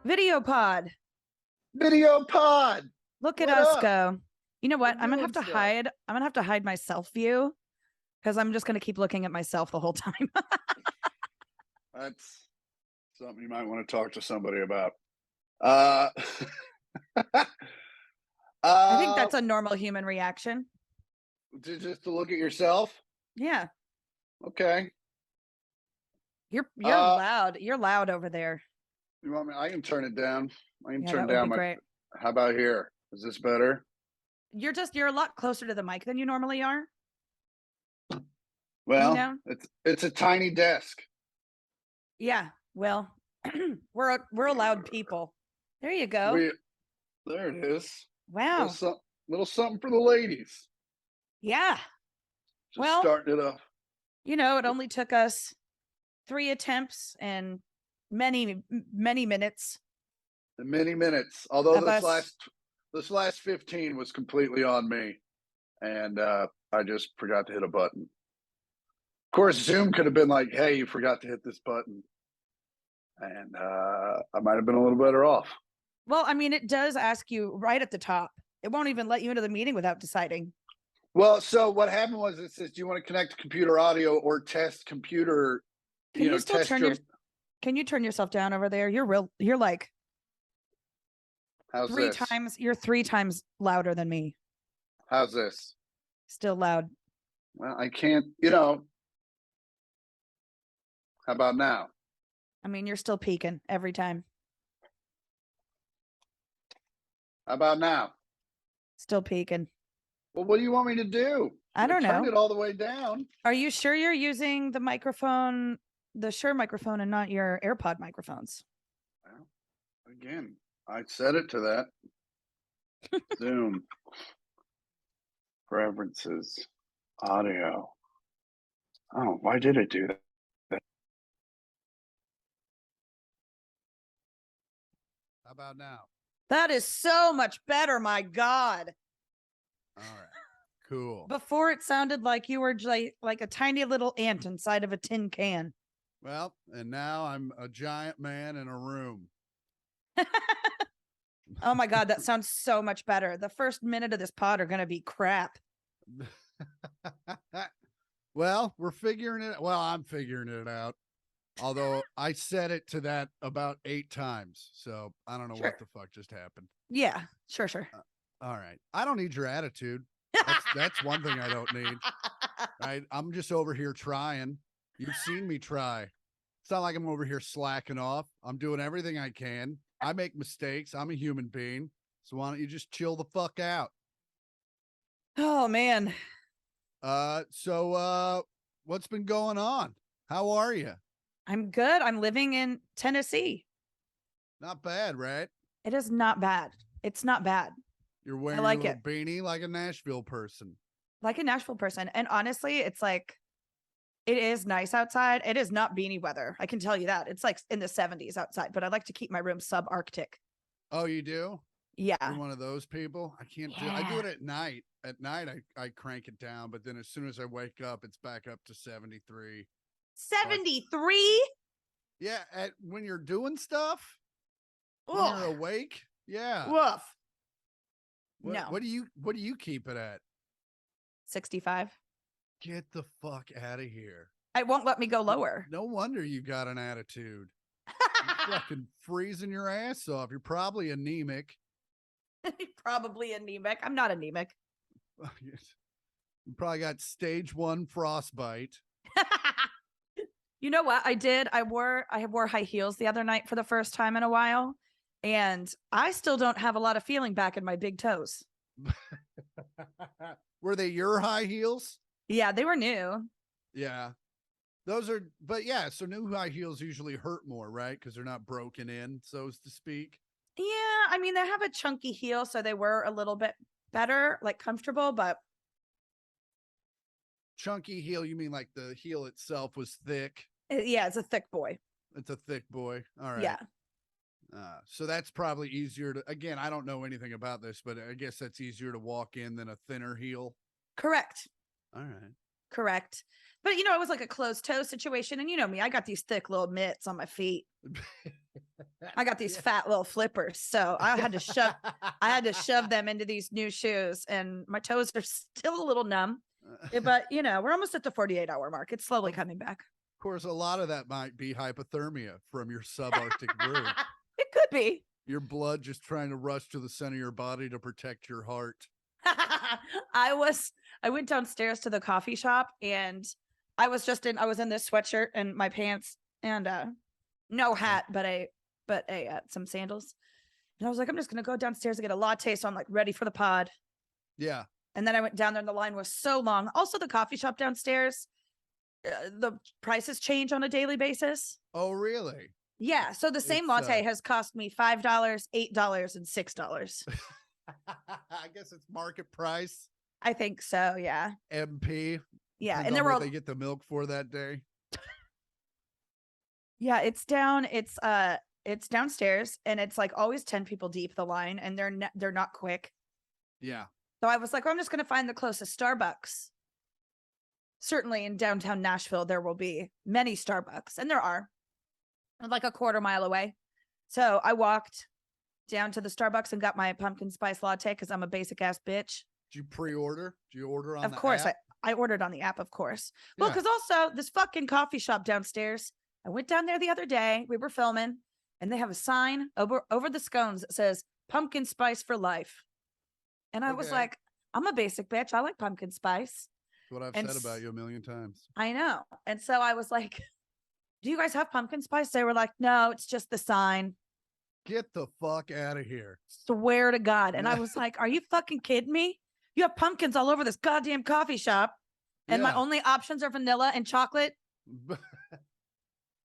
Video pod. Video pod. Look at What us up? go. You know what? We're I'm gonna doing have to stuff. hide. I'm gonna have to hide my self view because I'm just gonna keep looking at myself the whole time. That's something you might want to talk to somebody about. Uh, I think that's a normal human reaction. just to look at yourself. Yeah, Okay. you're Uh, loud. You're loud over there. You want me? I can turn it down. I can Yeah, turn that would down be great. How about here? Is this better? You're a lot closer to the mic than you normally are. Well, know? it's a tiny desk. Yeah. Well, we're loud people. There you go. There it is. Wow. Little something for the ladies. Yeah. Just starting it off. It only took us 3 attempts and many minutes. Many minutes. Although Of this last 15 was completely on me, and I just forgot to hit a button. Of course, Zoom could have been like, "Hey, you forgot to hit this button," and I might have been a little better off. Well, I mean, it does ask you right at the top. It won't even let you into the meeting without deciding. Well, so what happened was it says, "Do you want to connect to computer audio or test computer?" Can you turn yourself down over there? You're like How's three this? times. You're 3 times louder than me. How's this? Still loud. Well, I can't. How about now? I mean, you're still peaking every time. How about now? Still peaking. Well, what do you want me to do? I don't know. Turned it all the way down. Are you sure you're using the microphone, the Shure microphone, and not your AirPod microphones? Well, again, I set it to that. Zoom. Preferences. Audio. Oh, why did it do that? How about now? That is so much better. My God. All right. Cool. Before it sounded like you were like a tiny little ant inside of a tin can. Well, and now I'm a giant man in a room. Oh my God, that sounds so much better. The first minute of this pod are going to be crap. Well, we're figuring it. Well, I'm figuring it out. Although I set it to that about 8 times. So I don't know what the fuck just happened. Yeah, sure. All right. I don't need your attitude. That's one thing I don't need. Right? I'm just over here trying. You've seen me try. It's not like I'm over here slacking off. I'm doing everything I can. I make mistakes. I'm a human being. So why don't you just chill the fuck out? Oh man. So what's been going on? How are you? I'm good. I'm living in Tennessee. Not bad, right? It is not bad. It's not bad. You're wearing like a little beanie like a Nashville person. Like a Nashville person. And honestly, it's like, it is nice outside. It is not beanie weather. I can tell you that. It's like in the 70s outside, but I like to keep my room sub-Arctic. Oh, you do? Yeah. You're one of those people? I can't do it. I do it at night. At night, I crank it down, but then as soon as I wake up, it's back up to 73. 73? Yeah, when you're doing stuff, when you're awake. Yeah. Woof. What do you keep it at? 65. Get the fuck out of here. It won't let me go lower. No wonder you got an attitude. You're fucking freezing your ass off. You're probably anemic. Probably anemic. I'm not anemic. You probably got stage 1 frostbite. You know what I did? I wore high heels the other night for the first time in a while, and I still don't have a lot of feeling back in my big toes. Were they your high heels? Yeah, they were new. Yeah. So new high heels usually hurt more, right? Because they're not broken in, so to speak. Yeah, I mean, they have a chunky heel, so they were a little bit better, like comfortable, but. Chunky heel, you mean like the heel itself was thick? Yeah, it's a thick boy. It's a thick boy. All right. Yeah. So that's probably easier to, again, I don't know anything about this, but I guess that's easier to walk in than a thinner heel. Correct. All right. Correct. But, it was like a closed toe situation. And you know me, I got these thick little mitts on my feet. I got these fat little flippers, so I had to shove them into these new shoes, and my toes are still a little numb. But we're almost at the 48-hour mark. It's slowly coming back. Of course, a lot of that might be hypothermia from your subarctic room. It could be. Your blood just trying to rush to the center of your body to protect your heart. I went downstairs to the coffee shop, and I was in this sweatshirt and my pants and no hat, but some sandals. And I was like, I'm just gonna go downstairs and get a latte, so I'm like ready for the pod. Yeah. And then I went down there and the line was so long. Also, the coffee shop downstairs, the prices change on a daily basis. Oh, really? Yeah. So the same latte has cost me $5, $8, and $6. I guess it's market price. I think so. Yeah. MP. Yeah. And And there were they get the milk for that day. Yeah, it's down. It's downstairs, and it's like always 10 people deep, the line, and they're not quick. Yeah. So I was like, well, I'm just going to find the closest Starbucks. Certainly in downtown Nashville, there will be many Starbucks, and there are, like a quarter mile away. So I walked down to the Starbucks and got my pumpkin spice latte because I'm a basic ass bitch. Did you pre-order? Did you order on Of the course, app? I ordered on the app, of course. Well, Yeah. because also this fucking coffee shop downstairs, I went down there the other day. We were filming, and they have a sign over the scones that says pumpkin spice for life. And I was Okay. like, I'm a basic bitch. I like pumpkin spice. That's what I've And said about you a million times. I know. And so I was like, do you guys have pumpkin spice? They were like, no, it's just the sign. Get the fuck out of here. Swear to God. And I was like, are you fucking kidding me? You have pumpkins all over this goddamn coffee shop, and my Yeah. only options are vanilla and chocolate.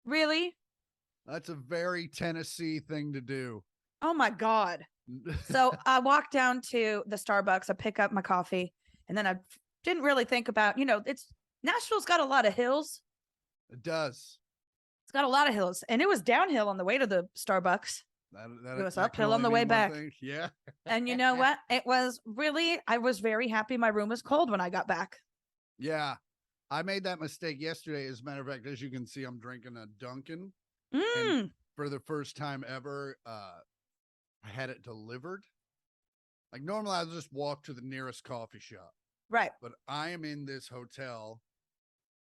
Really? That's a very Tennessee thing to do. Oh my God. So I walked down to the Starbucks. I pick up my coffee, and then I didn't really think about, Nashville's got a lot of hills. It does. It's got a lot of hills, and it was downhill on the way to the Starbucks. It was uphill on the way back. Yeah. And you know what? I was very happy my room was cold when I got back. Yeah. I made that mistake yesterday. As a matter of fact, as you can see, I'm drinking a Dunkin'. Mm. And for the first time ever, I had it delivered. Like normally I'll just walk to the nearest coffee shop. Right. But I am in this hotel.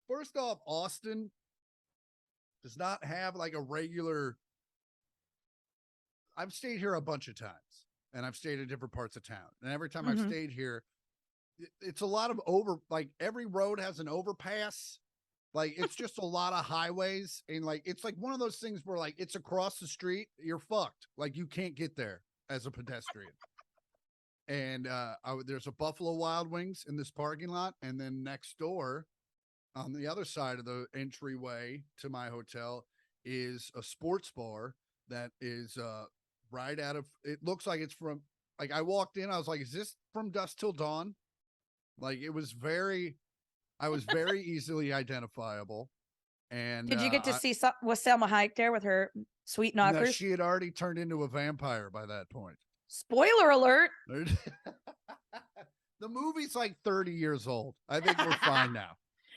First off, Austin does not have like a regular. I've stayed here a bunch of times, and I've stayed in different parts of town. And every time I've stayed here, it's a lot of like every road has an overpass. Like it's just a lot of highways, and like it's like one of those things where like it's across the street, you're fucked. Like you can't get there as a pedestrian. And there's a Buffalo Wild Wings in this parking lot, and then next door, on the other side of the entryway to my hotel, is a sports bar that is right out of. It looks like it's from. Like I walked in, I was like, "Is this from Dusk Till Dawn?" Like it was very. I was very easily identifiable. And did you get to see was Selma Hayek there with her sweet knockers? No, she had already turned into a vampire by that point. Spoiler alert. The movie's like 30 years old. I think we're fine now.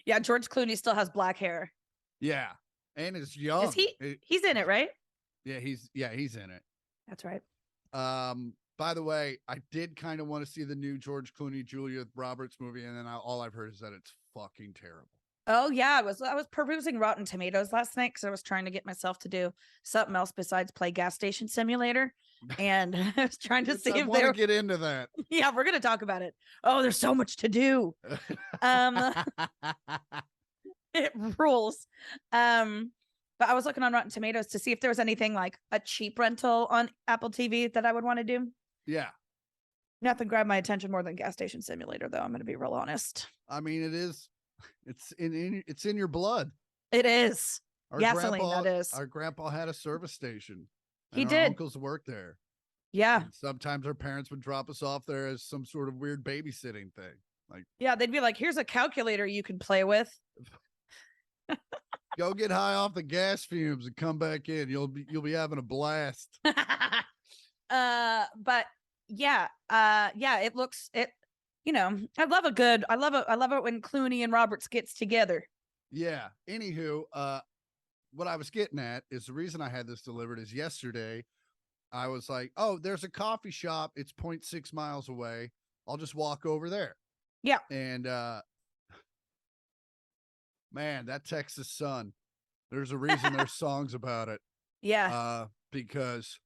Yeah, George Clooney still has black hair. Yeah. And is young. Is he's in it, right? Yeah, he's in it. That's right. By the way, I did kind of want to see the new George Clooney, Julia Roberts movie, and then all I've heard is that it's fucking terrible. Oh yeah, I was perusing Rotten Tomatoes last night because I was trying to get myself to do something else besides play Gas Station Simulator, and I was trying to see I if want they to get into that. Yeah, we're gonna talk about it. Oh, there's so much to do. It rules. But I was looking on Rotten Tomatoes to see if there was anything like a cheap rental on Apple TV that I would want to do. Yeah. Nothing grabbed my attention more than Gas Station Simulator, though. I'm going to be real honest. I mean, it is. It's in your blood. It is. Our Gasoline, grandpa, that is. Our grandpa had a service station. He and did. Our uncles worked there. Yeah. And sometimes our parents would drop us off there as some sort of weird babysitting thing. Like, yeah, they'd be like, "Here's a calculator you can play with. Go get high off the gas fumes and come back in. You'll be having a blast." But yeah, it looks it. I love it when Clooney and Roberts gets together. Yeah. Anywho, what I was getting at is the reason I had this delivered is yesterday I was like, oh, there's a coffee shop. It's 0.6 miles away. I'll just walk over there. Yeah. And man, that Texas sun, there's a reason there's songs about it. Yeah. Because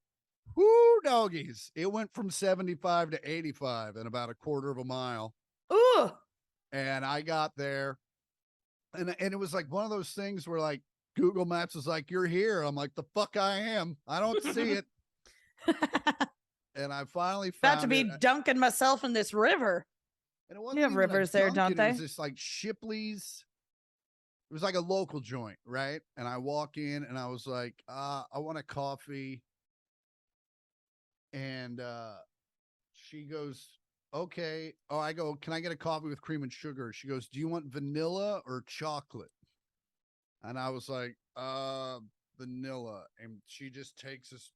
whoo doggies, it went from 75 to 85 in about a quarter of a mile. Ooh. And I got there and it was like one of those things where like Google Maps is like, you're here. I'm like, the fuck I am. I don't see it. And I finally found About to be it. dunking myself in this river. And it wasn't You have even rivers there, don't Dunkin', they? It was just like Shipley's. It was like a local joint, right? And I walk in and I was like, I want a coffee. And she goes, okay. Oh, I go, can I get a coffee with cream and sugar? She goes, do you want vanilla or chocolate? And I was like, vanilla. And she just takes this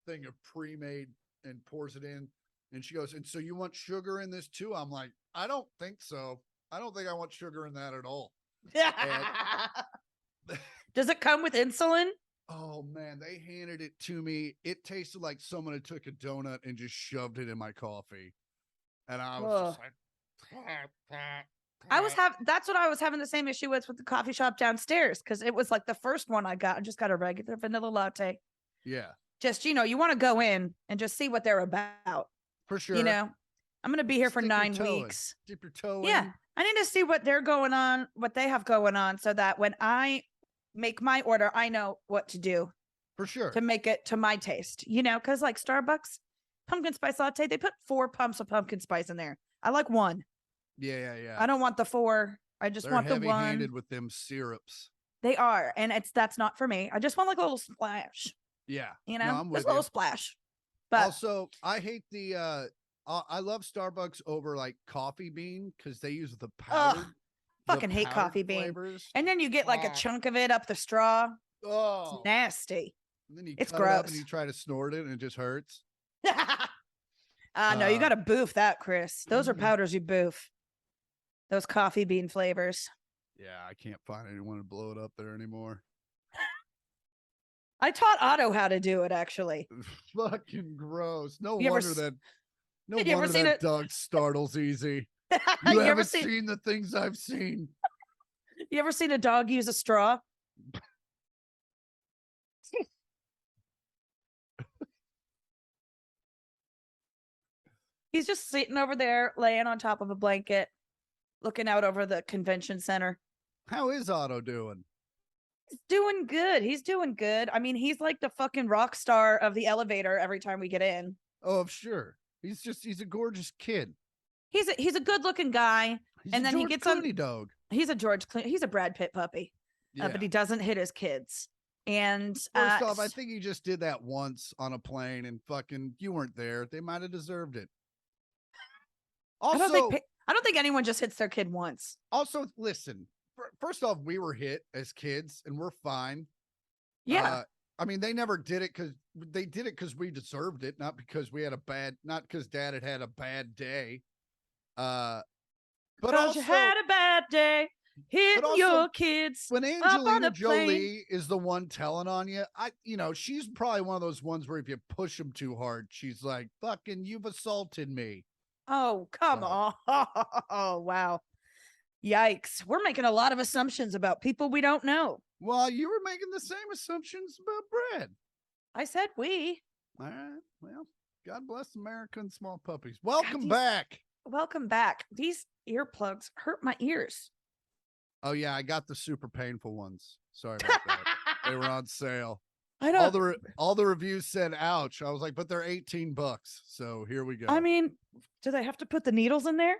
thing of pre-made and pours it in. And she goes, and so you want sugar in this too? I'm like, I don't think so. I don't think I want sugar in that at all. Does it come with insulin? Oh man, they handed it to me. It tasted like someone had took a donut and just shoved it in my coffee. And I was just like, that's what I was having the same issue with the coffee shop downstairs, because it was like the first one I got. I just got a regular vanilla latte. Yeah. Just, you want to go in and just see what they're about. For sure. I'm going to be here for Stick 9 your toe in. weeks. Dip your toe Yeah. in. I need to see what they're going on, what they have going on, so that when I make my order, I know what to do. For sure. To make it to my taste, because like Starbucks pumpkin spice latte, they put 4 pumps of pumpkin spice in there. I like 1. Yeah. I don't want the 4. I just want the 1. Heavy-handed with them syrups. They are, and that's not for me. I just want like a little splash. Yeah. I'm with just a little splash. But also, I hate the I love Starbucks over like coffee bean because they use the powder. Fucking hate coffee bean. And then you get like a chunk of it up the straw. Oh, it's nasty. And then it's cut gross. It up and you try to snort it and it just hurts. No, you got to boof that, Chris. Those are powders you boof. Those coffee bean flavors. Yeah, I can't find anyone to blow it up there anymore. I taught Otto how to do it, actually. Fucking gross. No wonder that that dog startles easy. You haven't seen the things I've seen. You ever seen a dog use a straw? He's just sitting over there, laying on top of a blanket, looking out over the convention center. How is Otto doing? He's doing good. He's doing good. I mean, he's like the fucking rock star of the elevator every time we get in. Oh, sure. He's a gorgeous kid. He's a good looking guy. And then he gets on dog. He's a George Clooney. He's a Brad Pitt puppy. Yeah. But he doesn't hit his kids. And first off, I think he just did that once on a plane and fucking you weren't there. They might have deserved it. Also, I don't think anyone just hits their kid once. Also, listen, first off, we were hit as kids and we're fine. Yeah. I mean, they never did it because we deserved it, not because we had not because dad had a bad day. But also, you had a bad day hitting your kids. When Angelina Jolie is the one telling on you, she's probably one of those ones where if you push them too hard, she's like, fucking, you've assaulted me. Oh, come on. Oh, wow. Yikes. We're making a lot of assumptions about people we don't know. Well, you were making the same assumptions about Brad. I said we. All right. Well, God bless America and small puppies. Welcome back. Welcome back. These earplugs hurt my ears. Oh, yeah. I got the super painful ones. Sorry about that. They were on sale. I know. All the reviews said, ouch. I was like, but they're $18. So here we go. I mean, do they have to put the needles in there?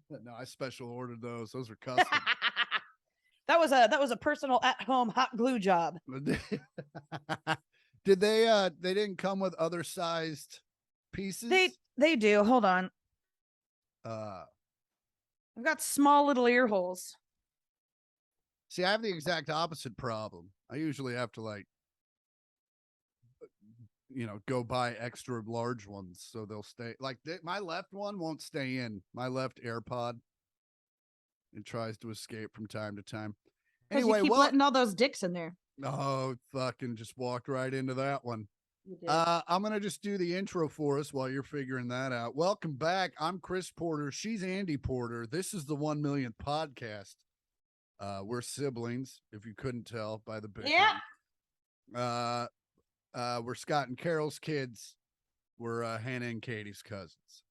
No, I special ordered those. Those are custom. That was a personal at-home hot glue job. Did they didn't come with other sized pieces? They do. Hold on. I've got small little ear holes. See, I have the exact opposite problem. I usually have to go buy extra large ones so they'll stay. My left one won't stay in. My left AirPod. It tries to escape from time to time. Anyway, you keep letting all those dicks in there. Oh, fucking just walked right into that one. You did. I'm going to just do the intro for us while you're figuring that out. Welcome back. I'm Chris Porter. She's Andi Porter. This is the 1 millionth podcast. We're siblings, if you couldn't tell by the bickering. Yeah. We're Scott and Carol's kids. We're Hannah and Katie's cousins.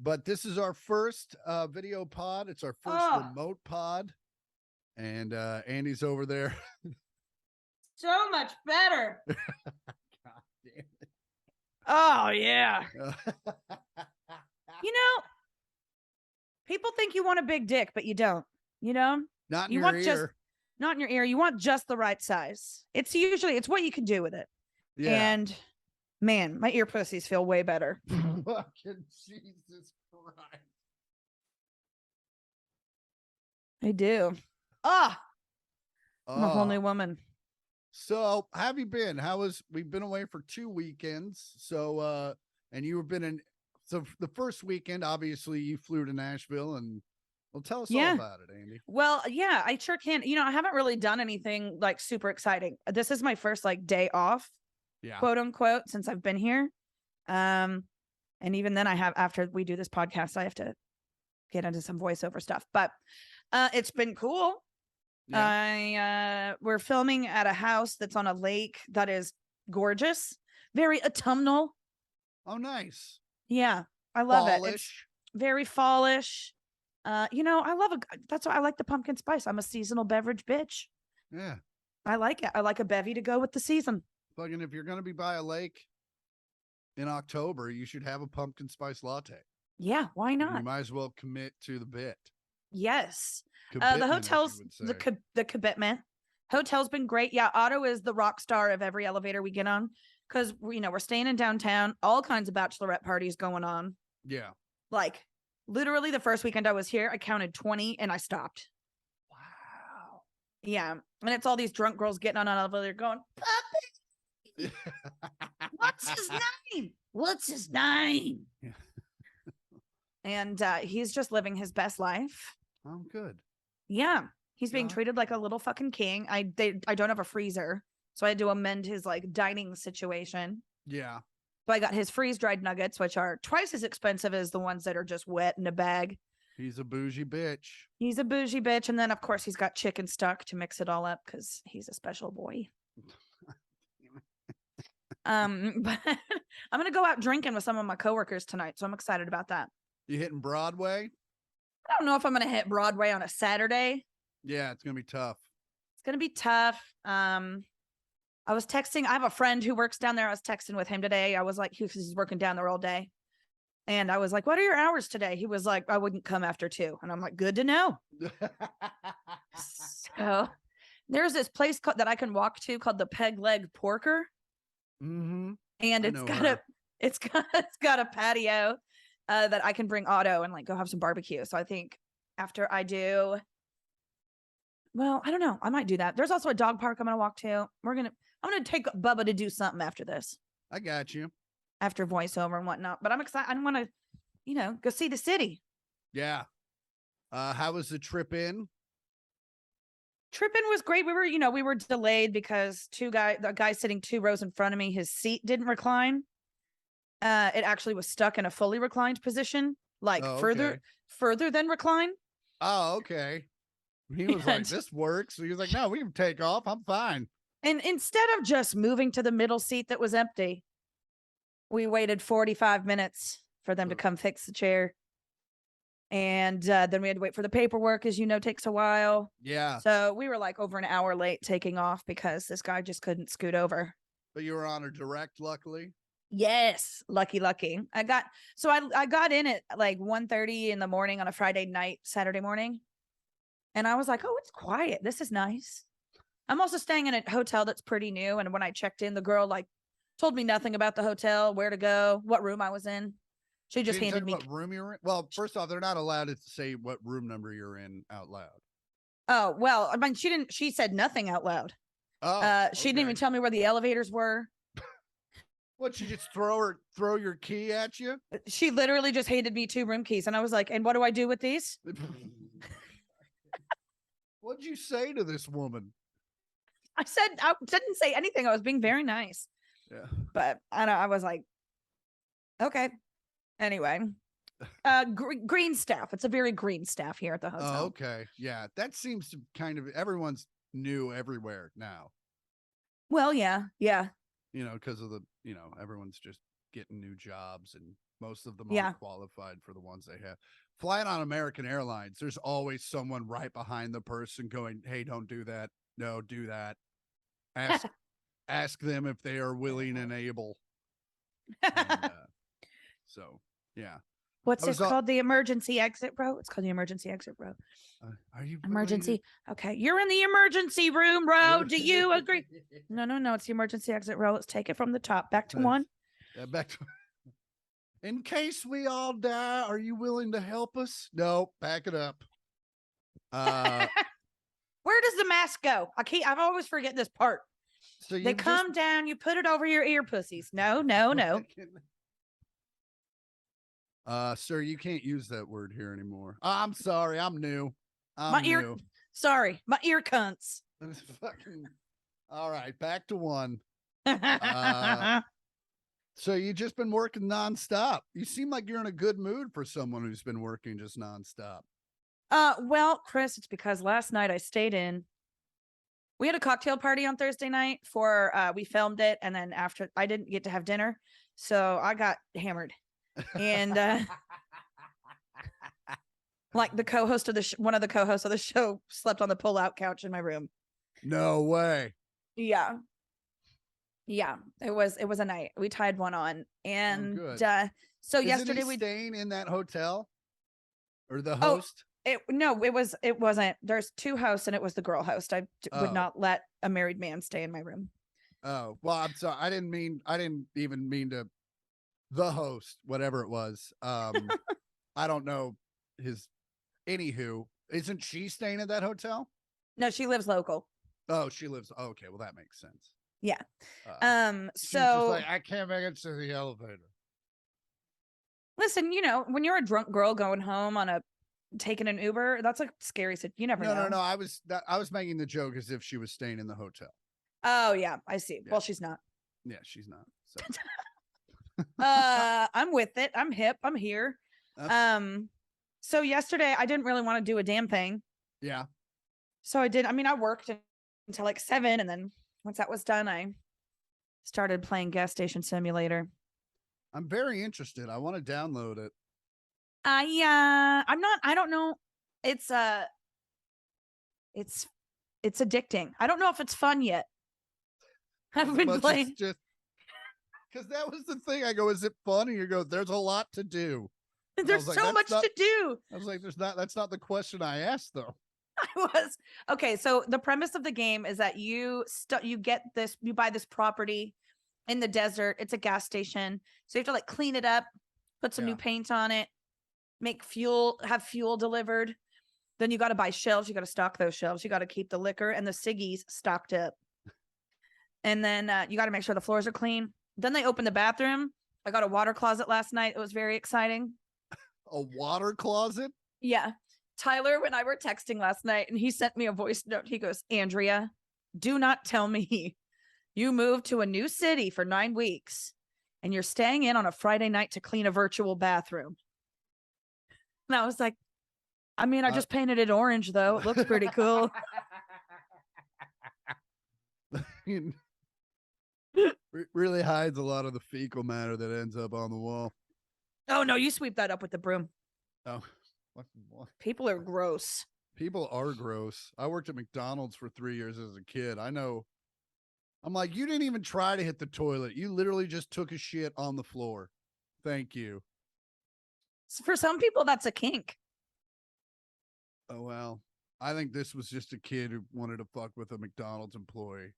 But this is our first video pod. It's our first remote pod. And Andy's over there. So much better. God damn it. Oh, yeah. You know, people think you want a big dick, but you don't. You know? Not in you your want ear. just not in your ear. You want just the right size. It's what you can do with it. Yeah. And man, my ear pussies feel way better. Fucking Jesus Christ. I do. I'm a whole new woman. So how have you been? We've been away for 2 weekends. So and you've been in, so the first weekend, obviously you flew to Nashville, and well, tell us all about it, Andi. Well, yeah, I sure can. You know, I haven't really done anything like super exciting. This is my first like day off, quote unquote, since I've been here. And even then after we do this podcast, I have to get into some voiceover stuff, but it's been cool. We're filming at a house that's on a lake that is gorgeous, very autumnal. Oh, nice. Yeah, I love Fallish. it. It's very fallish. You know, that's why I like the pumpkin spice. I'm a seasonal beverage bitch. Yeah. I like it. I like a bevy to go with the season. Fucking, if you're going to be by a lake in October, you should have a pumpkin spice latte. Yeah, why not? You might as well commit to the bit. Yes. The hotels, the commitment. Hotel's been great. Yeah, Otto is the rock star of every elevator we get on, because we're staying in downtown. All kinds of bachelorette parties going on. Yeah. Like literally the first weekend I was here, I counted 20 and I stopped. Wow. Yeah, and it's all these drunk girls getting on an elevator going, "Puppy, what's his name? What's his name?" Yeah. And he's just living his best life. Oh, good. Yeah, he's being treated like a little fucking king. I don't have a freezer, so I had to amend his like dining situation. Yeah. So I got his freeze-dried nuggets, which are twice as expensive as the ones that are just wet in a bag. He's a bougie bitch. He's a bougie bitch, and then of course he's got chicken stock to mix it all up because he's a special boy. But I'm gonna go out drinking with some of my coworkers tonight, so I'm excited about that. You hitting Broadway? I don't know if I'm going to hit Broadway on a Saturday. Yeah, it's going to be tough. It's going to be tough. I was texting. I have a friend who works down there. I was texting with him today. I was like, he's working down there all day. And I was like, what are your hours today? He was like, I wouldn't come after 2. And I'm like, good to know. So there's this place that I can walk to called the Peg Leg Porker. Mm-hmm. And it's got a patio that I can bring Otto and like go have some barbecue. So I think after I do, well, I don't know. I might do that. There's also a dog park I'm going to walk to. I'm going to take Bubba to do something after this. I got you. After voiceover and whatnot. But I'm excited. I want to, go see the city. Yeah. How was the trip in? Trip in was great. We were delayed because the guy sitting 2 rows in front of me, his seat didn't recline. It actually was stuck in a fully reclined position, like further than recline. Oh, okay. He was like, this works. He was like, no, we can take off. I'm fine. And instead of just moving to the middle seat that was empty, we waited 45 minutes for them to come fix the chair. And then we had to wait for the paperwork, as takes a while. Yeah. So we were like over an hour late taking off because this guy just couldn't scoot over. But you were on a direct, luckily. Yes, lucky. I got in at like 1:30 in the morning on a Friday night, Saturday morning. And I was like, oh, it's quiet. This is nice. I'm also staying in a hotel that's pretty new. And when I checked in, the girl like told me nothing about the hotel, where to go, what room I was in. She just handed me what room you're in. Well, first off, they're not allowed to say what room number you're in out loud. Oh, well, I mean, she said nothing out loud. Oh, she didn't even tell me where the elevators were. What, she just throw your key at you? She literally just handed me 2 room keys. And I was like, and what do I do with these? What'd you say to this woman? I didn't say anything. I was being very nice. Yeah. But I was like, okay. Anyway, green staff. It's a very green staff here at the hotel. Oh, okay. Yeah. That seems to kind of, everyone's new everywhere now. Well, yeah. Because of everyone's just getting new jobs and most of them Yeah. aren't qualified for the ones they have. Flying on American Airlines, there's always someone right behind the person going, hey, don't do that. No, do that. Ask them if they are willing and able. And, so, yeah. What's this called? The emergency exit, bro? It's called the emergency exit, bro. Are you emergency? Okay, you're in the emergency room, bro. Do you agree? No. It's the emergency exit, bro. Let's take it from the top. Back to one. Back to. In case we all die, are you willing to help us? No, back it up. Where does the mask go? I always forget this part. So they come down, you put it over your ear, PuSSies. No. Sir, you can't use that word here anymore. I'm sorry, I'm new. Sorry, my ear cunts. All right, back to one. So you just been working nonstop. You seem like you're in a good mood for someone who's been working just nonstop. Well, Chris, it's because last night I stayed in. We had a cocktail party on Thursday night we filmed it. And then after I didn't get to have dinner. So I got hammered and, like the co-host of one of the co-hosts of the show slept on the pull-out couch in my room. No way. Yeah. It was a night. We tied one on. And, so yesterday we staying in that hotel or the host? It wasn't. There's two hosts and it was the girl host. I would not let a married man stay in my room. Oh, well, I'm sorry. I didn't even mean to the host, whatever it was. I don't know anywho, isn't she staying at that hotel? No, she lives local. Oh, she lives. Okay. Well, that makes sense. Yeah. She's just like, I can't make it to the elevator. Listen, when you're a drunk girl going home taking an Uber, that's a scary situation. You never know. No. I was making the joke as if she was staying in the hotel. Oh yeah, I see. Yeah. Well, she's not. Yeah, she's not. So. I'm with it. I'm hip. I'm here. So yesterday I didn't really want to do a damn thing. Yeah. So I did. I mean, I worked until like 7, and then once that was done, I started playing Gas Station Simulator. I'm very interested. I want to download it. I don't know. It's addicting. I don't know if it's fun yet. I've been playing just because that was the thing. I go, is it fun? And you go, there's a lot to do. There's so much to do. I was like, that's not the question I asked though. Okay. So the premise of the game is that you buy this property in the desert. It's a gas station. So you have to like clean it up, put some new paint on it, have fuel delivered. Then you got to buy shelves. You got to stock those shelves. You got to keep the liquor and the ciggies stocked up. And then you got to make sure the floors are clean. Then they open the bathroom. I got a water closet last night. It was very exciting. A water closet? Yeah. Tyler and I were texting last night and he sent me a voice note. He goes, Andrea, do not tell me you moved to a new city for 9 weeks and you're staying in on a Friday night to clean a virtual bathroom. And I was like, I mean, I just painted it orange though. It looks pretty cool. Really hides a lot of the fecal matter that ends up on the wall. Oh no, you sweep that up with the broom. Oh, people are gross. People are gross. I worked at McDonald's for 3 years as a kid. I know. I'm like, you didn't even try to hit the toilet. You literally just took a shit on the floor. Thank you. For some people, that's a kink. Oh, well, I think this was just a kid who wanted to fuck with a McDonald's employee.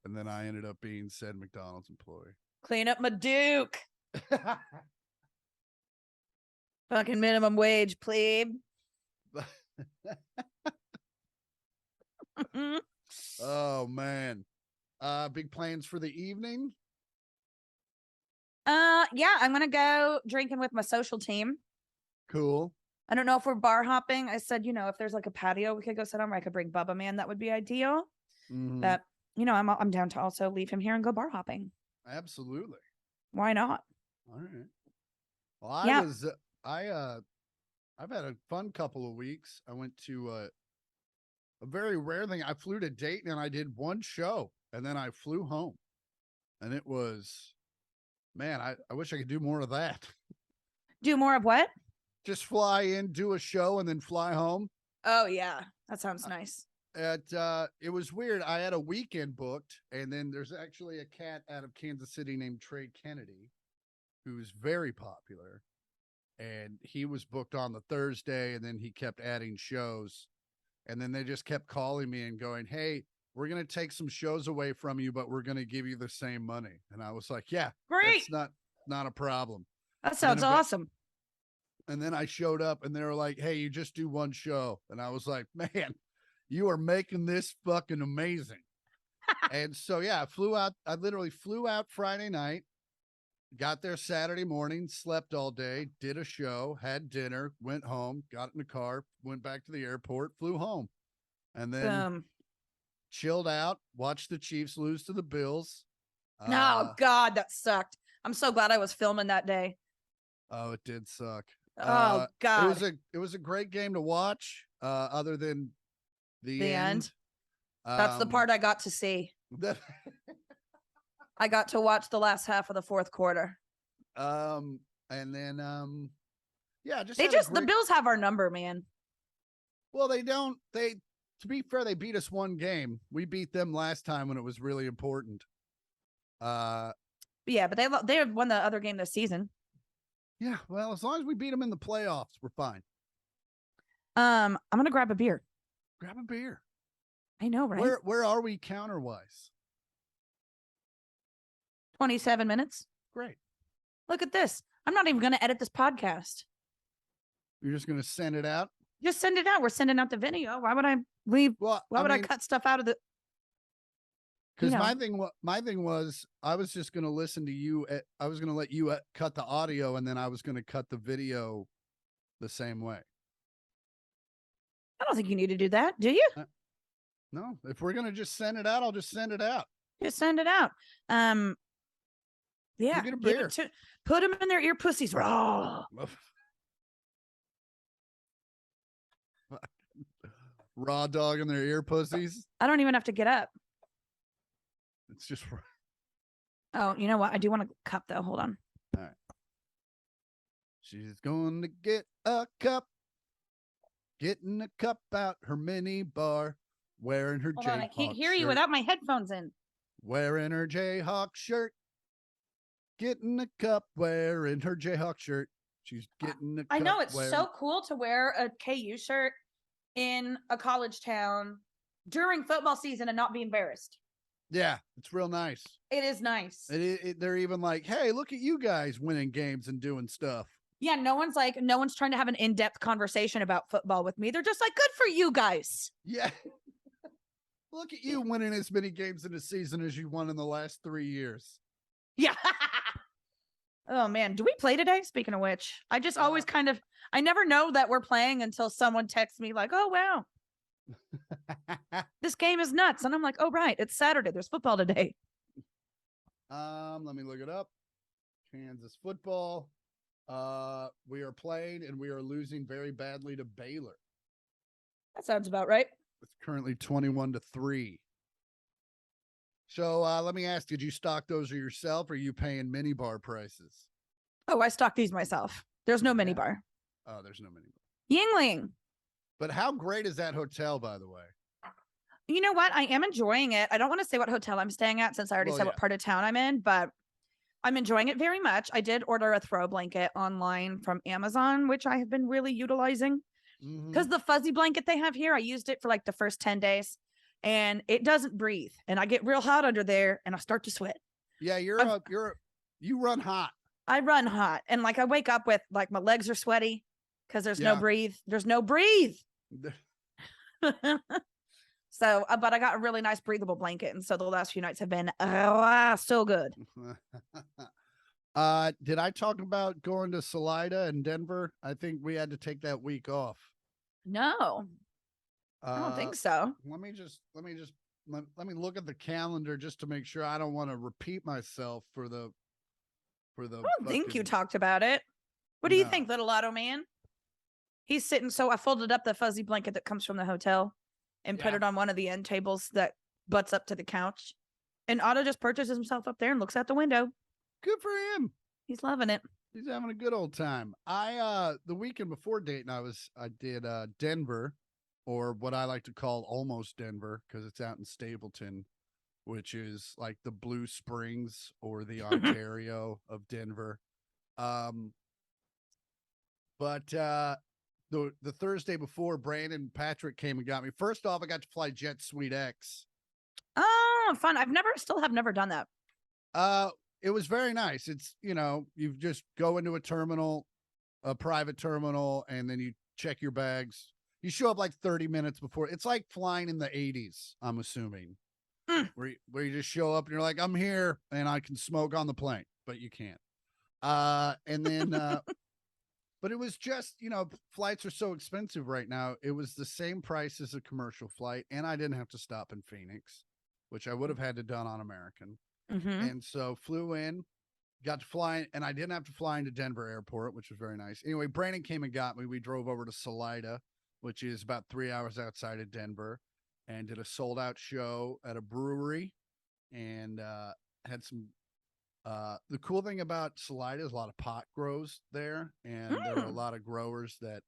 And then I ended up being said McDonald's employee. Clean up my Duke. Fucking minimum wage, plebe. Oh, man. Big plans for the evening? Yeah, I'm going to go drinking with my social team. Cool. I don't know if we're bar hopping. I said, if there's like a patio we could go sit on where I could bring Bubba Man, that would be ideal. Mhm. But I'm down to also leave him here and go bar hopping. Absolutely. Why not? All right. Well, Yeah. I've had a fun couple of weeks. I went to a very rare thing. I flew to Dayton and I did one show and then I flew home. And it was, man, I wish I could do more of that. Do more of what? Just fly in, do a show, and then fly home. Oh yeah, that sounds nice. It was weird. I had a weekend booked, and then there's actually a cat out of Kansas City named Trey Kennedy, who's very popular. And he was booked on the Thursday, and then he kept adding shows. And then they just kept calling me and going, "Hey, we're going to take some shows away from you, but we're going to give you the same money." And I was like, "Yeah, Great. that's not a problem." That sounds awesome. And then I showed up and they were like, "Hey, you just do one show." And I was like, "Man, you are making this fucking amazing." And so, yeah, I flew out. I literally flew out Friday night, got there Saturday morning, slept all day, did a show, had dinner, went home, got in the car, went back to the airport, flew home, and then chilled out, watched the Chiefs lose to the Bills. Oh God, that sucked. I'm so glad I was filming that day. Oh, it did suck. Oh God. It was a great game to watch, other than the end. That's the part I got to see. I got to watch the last half of the fourth quarter. And then yeah, the Bills have our number, man. Well, to be fair, they beat us one game. We beat them last time when it was really important. Yeah, but they won the other game this season. Yeah, well, as long as we beat them in the playoffs, we're fine. I'm gonna grab a beer. Grab a beer. I know, right? Where are we counter wise? 27 minutes. Great. Look at this. I'm not even gonna edit this podcast. You're just gonna send it out? Just send it out. We're sending out the video. Why would I leave? Well, why would I cut stuff out of the? Because my thing was, I was just going to listen to you. I was going to let you cut the audio, and then I was going to cut the video the same way. I don't think you need to do that, do you? No. If we're going to just send it out, I'll just send it out. Just send it out. Yeah. Get a beer. Put them in their ear pussies raw. Raw dog in their ear pussies. I don't even have to get up. It's just. Oh, you know what? I do want a cup though. Hold on. All right. She's going to get a cup. Getting a cup out her mini bar. Wearing her Jayhawk shirt. I can't hear you without my headphones in. Wearing her Jayhawk shirt. Getting a cup. Wearing her Jayhawk shirt. She's getting a cup. I know it's so cool to wear a KU shirt in a college town during football season and not be embarrassed. Yeah, it's real nice. It is nice. They're even like, "Hey, look at you guys winning games and doing stuff." Yeah, no one's trying to have an in-depth conversation about football with me. They're just like, "Good for you guys." Yeah. Look at you winning as many games in a season as you won in the last 3 years. Yeah. Oh man, do we play today? Speaking of which, I just always I never know that we're playing until someone texts me like, "Oh wow, this game is nuts," and I'm like, "Oh right, it's Saturday. There's football today." Let me look it up. Kansas football. We are playing and we are losing very badly to Baylor. That sounds about right. It's currently 21-3. So let me ask, did you stock those yourself or are you paying mini bar prices? Oh, I stocked these myself. There's no mini bar. Oh, there's no mini bar. Yingling. But how great is that hotel, by the way? You know what? I am enjoying it. I don't want to say what hotel I'm staying at since I already said what part of town I'm in, but I'm enjoying it very much. I did order a throw blanket online from Amazon, which I have been really utilizing because the fuzzy blanket they have here, I used it for like the first 10 days and it doesn't breathe. And I get real hot under there and I start to sweat. Yeah, you run hot. I run hot. And like I wake up with like my legs are sweaty because there's no breathe. There's no breathe. So, but I got a really nice breathable blanket. And so the last few nights have been so good. Did I talk about going to Salida in Denver? I think we had to take that week off. No, I don't think so. Let me just let me look at the calendar just to make sure I don't want to repeat myself for the I don't think you fucking- talked about it. What do you No. think, little Otto man? He's sitting. So I folded up the fuzzy blanket that comes from the hotel and put Yeah. it on one of the end tables that butts up to the couch. And Otto just perches himself up there and looks out the window. Good for him. He's loving it. He's having a good old time. The weekend before date night I did Denver, or what I like to call almost Denver, because it's out in Stapleton, which is like the Blue Springs or the Ontario of Denver. But the Thursday before, Brandon and Patrick came and got me. First off, I got to fly Jet Suite X. Oh, fun. Still have never done that. It was very nice. It's, you just go into a terminal, a private terminal, and then you check your bags. You show up like 30 minutes before. It's like flying in the 80s, I'm assuming. Where you just show up and you're like, I'm here and I can smoke on the plane, but you can't. And then but it was just, flights are so expensive right now. It was the same price as a commercial flight, and I didn't have to stop in Phoenix, which I would have had to done on American. And so flew in, got to fly, and I didn't have to fly into Denver Airport, which was very nice. Anyway, Brandon came and got me. We drove over to Salida, which is about 3 hours outside of Denver, and did a sold out show at a brewery, and had some. The cool thing about Salida is a lot of pot grows there, and there were a lot of growers that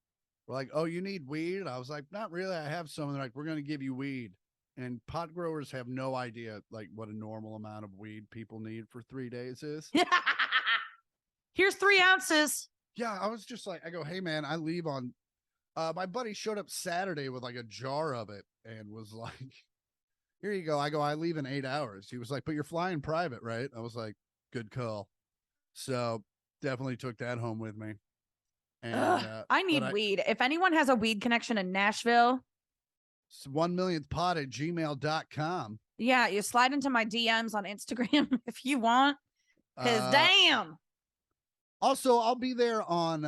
were like, "Oh, you need weed?" And I was like, "Not really. I have some." And they're like, "We're going to give you weed." And pot growers have no idea like what a normal amount of weed people need for 3 days is. Here's 3 ounces. Yeah, I was just like, I go, "Hey man, I leave on." My buddy showed up Saturday with like a jar of it and was like, "Here you go." I go, "I leave in 8 hours." He was like, "But you're flying private, right?" I was like, "Good call." So definitely took that home with me. And I need weed. If anyone has a weed connection in Nashville, 1millionthpod@gmail.com. yeah, you slide into my DMs on Instagram if you want. Because damn. Also, I'll be there on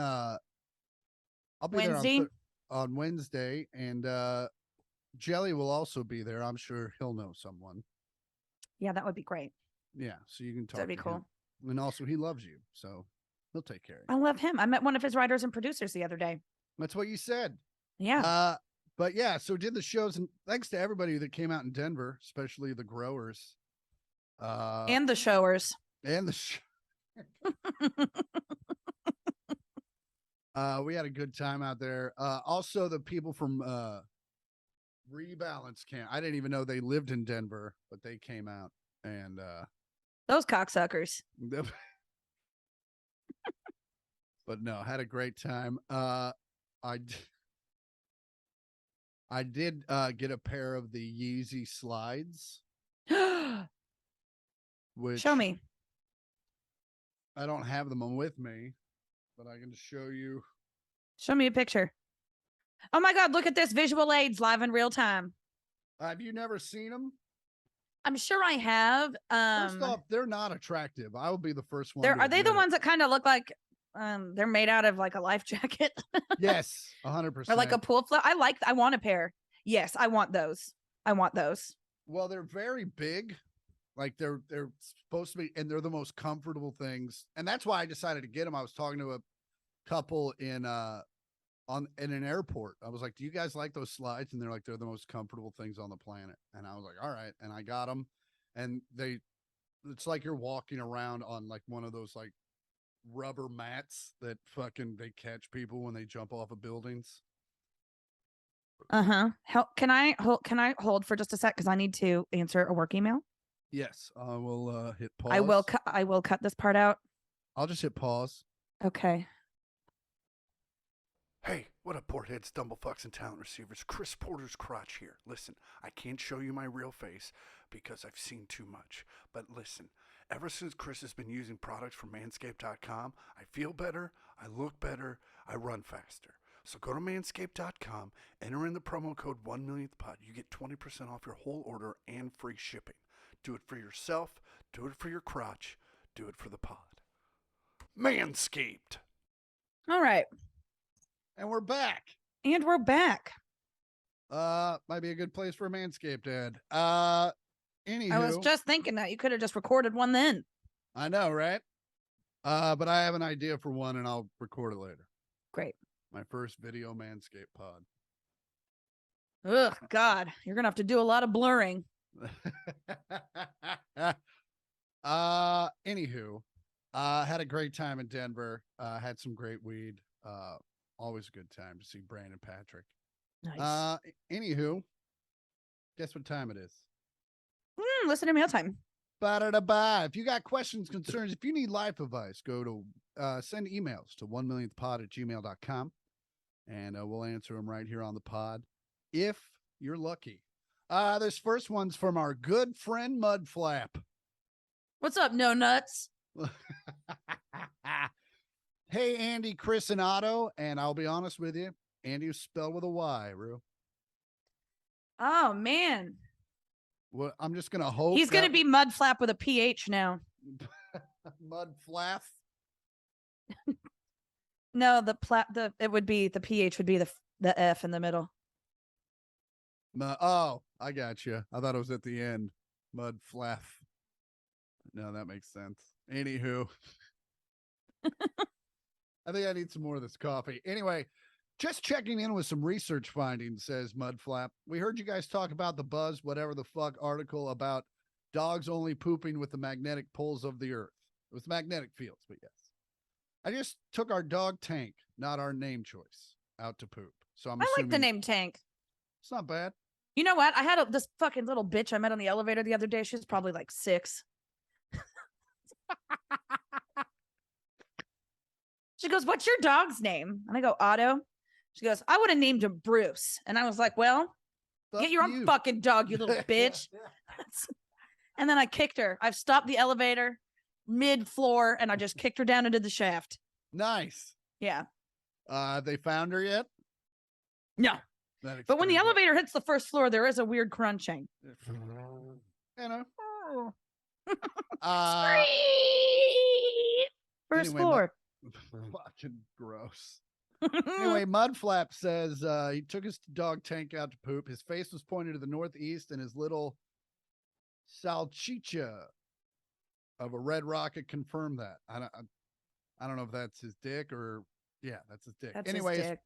Wednesday? on Wednesday, and Jelly will also be there. I'm sure he'll know someone. Yeah, that would be great. Yeah, so you can talk. That'd be to cool. him. And also, he loves you, so he'll take care of you. I love him. I met one of his writers and producers the other day. That's what you said. Yeah. But yeah, so did the shows, and thanks to everybody that came out in Denver, especially the growers. And the showers. And we had a good time out there. Also the people from Rebalance Camp. I didn't even know they lived in Denver, but they came out and those cocksuckers. But no, had a great time. I did get a pair of the Yeezy slides. Which Show me. I don't have them with me, but I can show you. Show me a picture. Oh my God, look at this. Visual aids live in real time. Have you never seen them? I'm sure I have. First off, they're not attractive. I will be the first one. Are they the ones that kind of look like they're made out of like a life jacket? Yes, 100%. Or like a pool float. I want a pair. Yes, I want those. Well, they're very big. Like they're supposed to be, and they're the most comfortable things. And that's why I decided to get them. I was talking to a couple in an airport. I was like, "Do you guys like those slides?" And they're like, "They're the most comfortable things on the planet." And I was like, "All right." And I got them, and it's like you're walking around on like one of those like rubber mats that they catch people when they jump off of buildings. Can I hold for just a sec because I need to answer a work email? Yes, I will hit pause. I will cut this part out. I'll just hit pause. Okay. Hey, what up, portheads, stumblefucks, and talent receivers? Chris Porter's crotch here. Listen, I can't show you my real face because I've seen too much. But listen, ever since Chris has been using products from Manscaped.com, I feel better, I look better, I run faster. So go to Manscaped.com, enter in the promo code 1millionthpod. You get 20% off your whole order and free shipping. Do it for yourself, do it for your crotch, do it for the pod. Manscaped. All right. And we're back. Might be a good place for a Manscaped ad. Anywho, I was just thinking that you could have just recorded one then. I know, right? But I have an idea for one, and I'll record it later. Great. My first video Manscaped pod. Ugh, God, you're gonna have to do a lot of blurring. Anywho, had a great time in Denver. Had some great weed. Always a good time to see Brandon Patrick. Nice. Anywho, guess what time it is? Listen to Mealtime. Ba-da-da-ba. If you got questions, concerns, if you need life advice, go to send emails to 1millionthpod@gmail.com, and we'll answer them right here on the pod if you're lucky. This first one's from our good friend Mudflap. What's up, no nuts? Hey, Andy, Chris, and Otto, and I'll be honest with you, Andy was spelled with a Y, Rue. Oh man, Well, I'm just gonna hope he's gonna be Mudflap with a PH now. Mudflap. No, it would be the PH would be the F in the middle. Oh, I got you. I thought it was at the end. Mudflap. No, that makes sense. Anywho, I think I need some more of this coffee. Anyway, just checking in with some research findings, says Mudflap. We heard you guys talk about the Buzz, whatever the fuck article about dogs only pooping with the magnetic poles of the earth. It was magnetic fields, but yes. I just took our dog Tank, not our name choice, out to poop. So I'm I assuming like the name Tank. it's not bad. You know what? I had this fucking little bitch I met on the elevator the other day. She was probably like 6. She goes, "What's your dog's name?" And I go, "Otto." She goes, "I would have named him Bruce." And I was like, "Well, get your own fucking dog, you little bitch." And then I kicked her. I've stopped the elevator mid-floor and I just kicked her down into the shaft. Nice. Yeah. They found her yet? No. But when the explains elevator hits the first floor, there is a weird crunching. You know. First anyway, floor. Fucking gross. Anyway, Mudflap says he took his dog Tank out to poop. His face was pointed to the northeast, and his little salchicha of a red rocket confirmed that. I don't know if that's his dick or that's his dick. That's Anyways, his dick.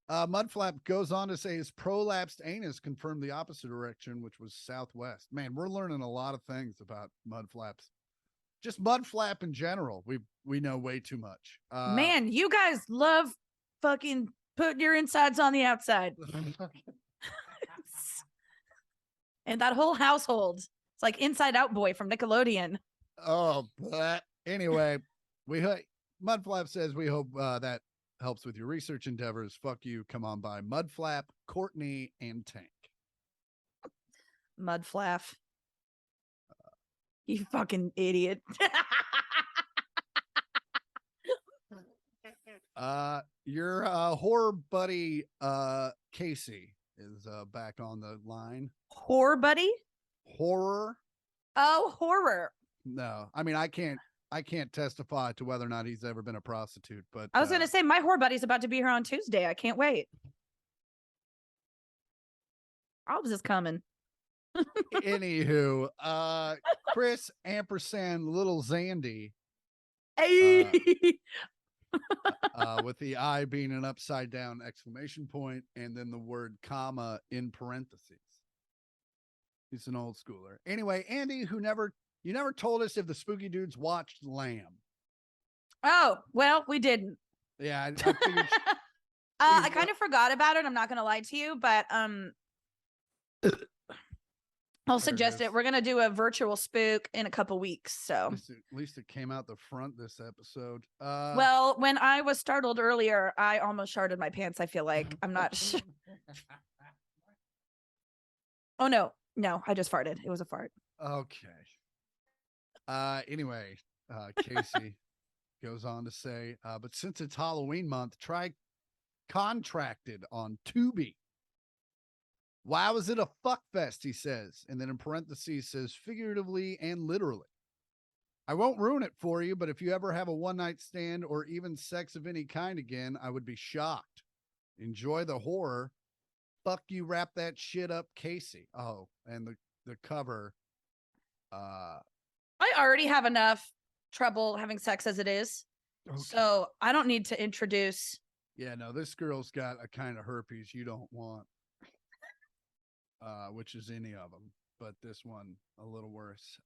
Mudflap goes on to say his prolapsed anus confirmed the opposite direction, which was southwest. Man, we're learning a lot of things about Mudflaps. Just Mudflap in general. We know way too much. Man, you guys love fucking putting your insides on the outside. And that whole household. It's like Inside Out Boy from Nickelodeon. Oh, but anyway, Mudflap says we hope that helps with your research endeavors. Fuck you. Come on by. Mudflap, Courtney, and Tank. Mudflap. You fucking idiot. Your horror buddy Casey is back on the line. Horror buddy? Horror? Oh, horror. No. I mean, I can't testify to whether or not he's ever been a prostitute, but I was gonna say my horror buddy's about to be here on Tuesday. I can't wait. Hobbs is coming. Anywho, Chris ampersand little Zandy, with the I being an upside down exclamation point and then the word comma in parentheses. He's an old schooler. Anyway, Andy, you never told us if the spooky dudes watched Lamb. Oh, well, we didn't. Yeah, I figured. I kind of forgot about it. I'm not gonna lie to you, but I'll suggest it. We're gonna do a virtual spook in a couple weeks. So At least it came out the front this episode. well, when I was startled earlier, I almost sharted my pants. I feel like I'm not. Oh no, I just farted. It was a fart. Okay. Anyway, Casey goes on to say, but since it's Halloween month, try Contracted on Tubi. Why was it a fuck fest, he says. And then in parentheses says figuratively and literally. I won't ruin it for you, but if you ever have a one-night stand or even sex of any kind again, I would be shocked. Enjoy the horror. Fuck you, wrap that shit up, Casey. Oh, and the cover. I already have enough trouble having sex as it is. Okay. So I don't need to introduce. Yeah, no, this girl's got a kind of herpes you don't want, which is any of them, but this one a little worse.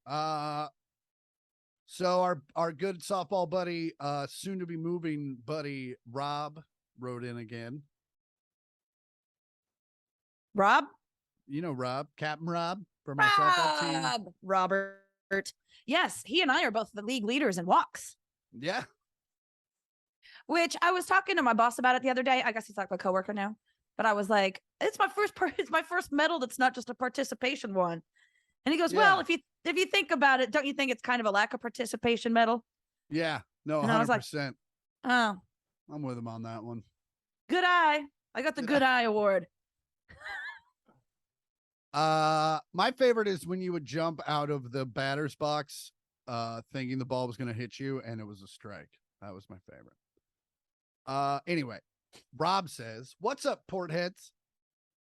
So our good softball buddy, soon to be moving buddy Rob wrote in again. Rob? You know Rob, Captain Rob from our softball team. Robert. Yes, he and I are both the league leaders in walks. Yeah. Which I was talking to my boss about it the other day. I guess he's like my coworker now, but I was like, "It's my first medal that's not just a participation one." And he goes, "Well, if you think about it, don't you think it's kind of a lack of participation medal?" Yeah, no, And I was like, 100%. "Oh, I'm with him on that one. good eye. I got the good eye award." My favorite is when you would jump out of the batter's box, thinking the ball was going to hit you, and it was a strike. That was my favorite. Anyway, Rob says, "What's up, Portheads?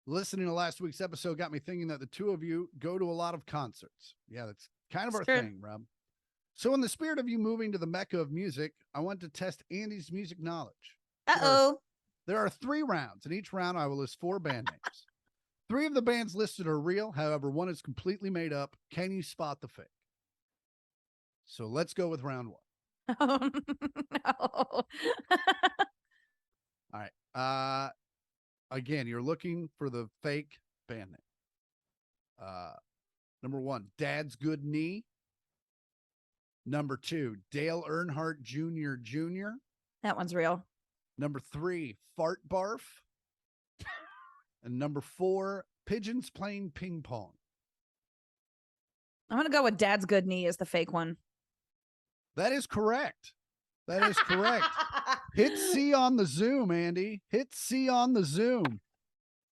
Listening to last week's episode got me thinking that the two of you go to a lot of concerts. Yeah, that's kind of our thing, Rob. So in the spirit of you moving to the Mecca of music, I want to test Andy's music knowledge. Uh-oh. There are 3 rounds. In each round, I will list 4 band names. 3 of the bands listed are real. However, one is completely made up. Can you spot the fake? So let's go with round 1. Oh, no. All right. Again, you're looking for the fake band name. Number 1, Dad's Good Knee. Number 2, Dale Earnhardt Jr. Jr. That one's real. Number 3, Fart Barf. And number 4, Pigeons Playing Ping Pong. I'm going to go with Dad's Good Knee as the fake one. That is correct. That is correct. Hit C on the Zoom, Andy. Hit C on the Zoom.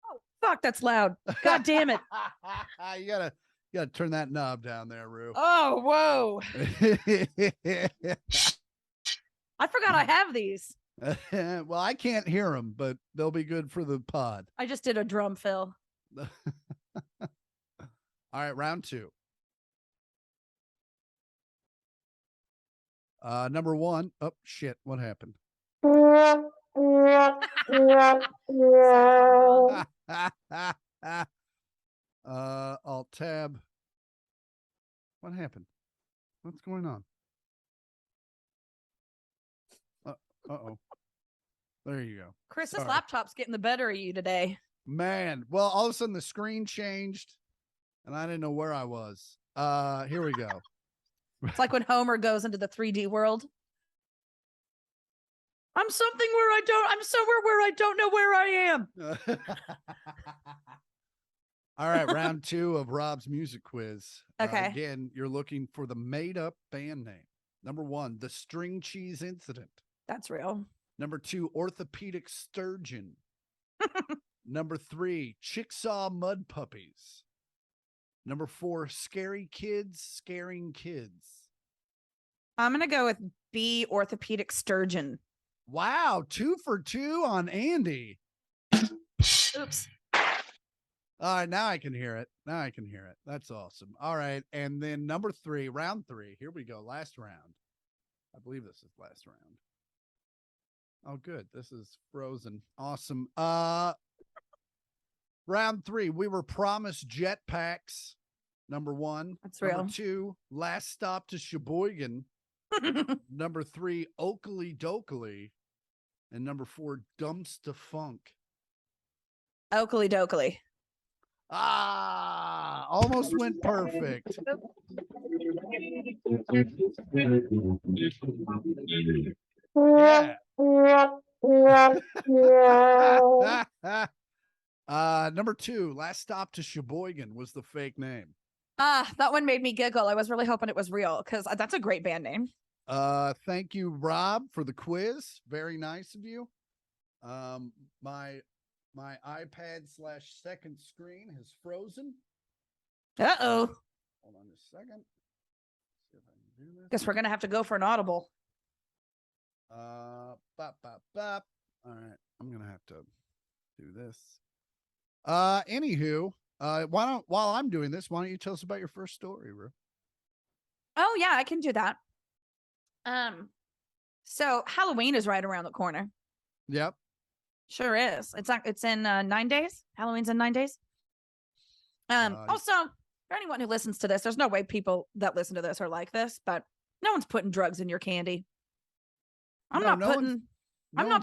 Oh, fuck, that's loud. God damn it. You gotta turn that knob down there, Rue. Oh, whoa. I forgot I have these. Well, I can't hear them, but they'll be good for the pod. I just did a drum fill. All right, round 2. Number 1. Oh, shit. What happened? Alt tab. What happened? What's going on? Uh-oh. There you go. Chris's Sorry. laptop's getting the better of you today. Man. Well, all of a sudden the screen changed and I didn't know where I was. Here we go. It's like when Homer goes into the 3D world. I'm somewhere where I don't know where I am. All right, round 2 of Rob's music quiz. Okay. Again, you're looking for the made-up band name. Number 1, The String Cheese Incident. That's real. Number 2, Orthopedic Sturgeon. Number 3, Chickasaw Mud Puppies. Number 4, Scary Kids Scaring Kids. I'm going to go with B, Orthopedic Sturgeon. Wow, 2 for 2 on Andy. Oops. All right, now I can hear it. That's awesome. All right, and then number 3, round 3. Here we go, last round. I believe this is last round. Oh, good. This is frozen. Awesome. Round 3. We were promised jetpacks. Number 1. That's real. Number 2. Last stop to Sheboygan. Number 3. Oakley Dokley. And number 4. Dumpsta Funk. Oakley Dokley. Ah, almost went perfect. Yeah. Number 2, Last Stop to Sheboygan was the fake name. That one made me giggle. I was really hoping it was real because that's a great band name. Thank you, Rob, for the quiz. Very nice of you. My iPad/second screen has frozen. Uh-oh. Hold on a second. See if I can do this. Guess we're going to have to go for an audible. Bop, bop, bop. All right. I'm going to have to do this. Anywho, while I'm doing this, why don't you tell us about your first story, Ru? Oh yeah, I can do that. So Halloween is right around the corner. Yep. Sure is. It's in 9 days. Halloween's in 9 days. Also, for anyone who listens to this, there's no way people that listen to this are like this, but no one's putting drugs in your candy. I'm not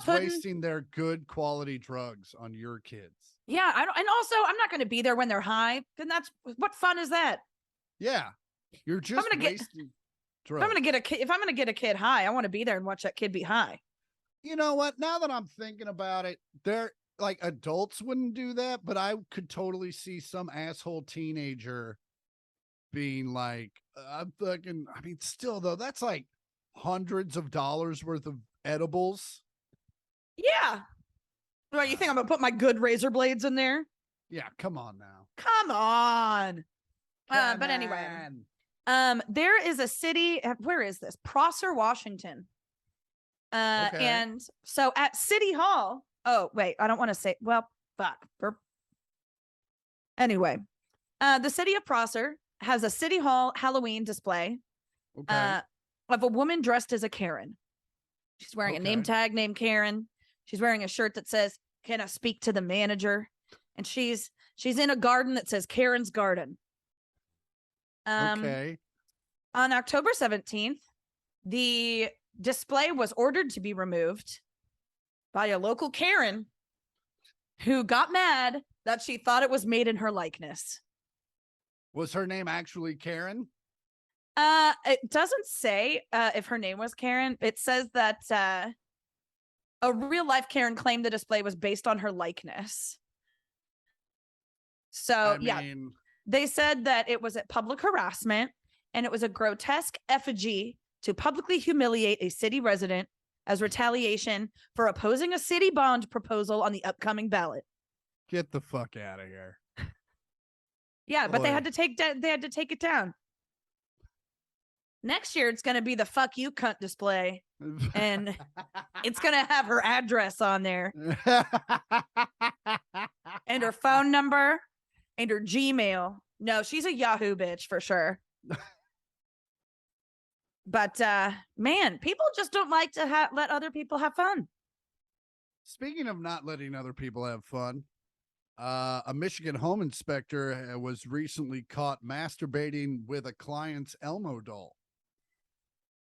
wasting their good quality drugs on your kids. Yeah, I don't, and also I'm not going to be there when they're high. Then what fun is that? Yeah, you're just wasting drugs. If I'm gonna get a kid high, I want to be there and watch that kid be high. You know what? Now that I'm thinking about it, they're like adults wouldn't do that, but I could totally see some asshole teenager being like, I mean, still though, that's like hundreds of dollars worth of edibles. Yeah. What, you think I'm gonna put my good razor blades in there? Yeah, come on now. Come on. But anyway, there is a city. Where is this? Prosser, Washington. Okay. And so at City Hall. Oh wait, I don't want to say. Well, fuck. Anyway, the city of Prosser has a City Hall Halloween display. Okay. Of a woman dressed as a Karen. She's wearing a name tag named Karen. She's wearing a shirt that says, "Can I speak to the manager?" And she's in a garden that says Karen's Garden. Okay. On October 17th, the display was ordered to be removed by a local Karen who got mad that she thought it was made in her likeness. Was her name actually Karen? It doesn't say if her name was Karen. It says that a real life Karen claimed the display was based on her likeness. So, they said that it was public harassment and it was a grotesque effigy to publicly humiliate a city resident as retaliation for opposing a city bond proposal on the upcoming ballot. Get the fuck out of here. Yeah, but they had to take it down. Next year, it's going to be the fuck you cunt display. And it's going to have her address on there. And her phone number and her Gmail. No, she's a Yahoo bitch for sure. But man, people just don't like to let other people have fun. Speaking of not letting other people have fun, a Michigan home inspector was recently caught masturbating with a client's Elmo doll.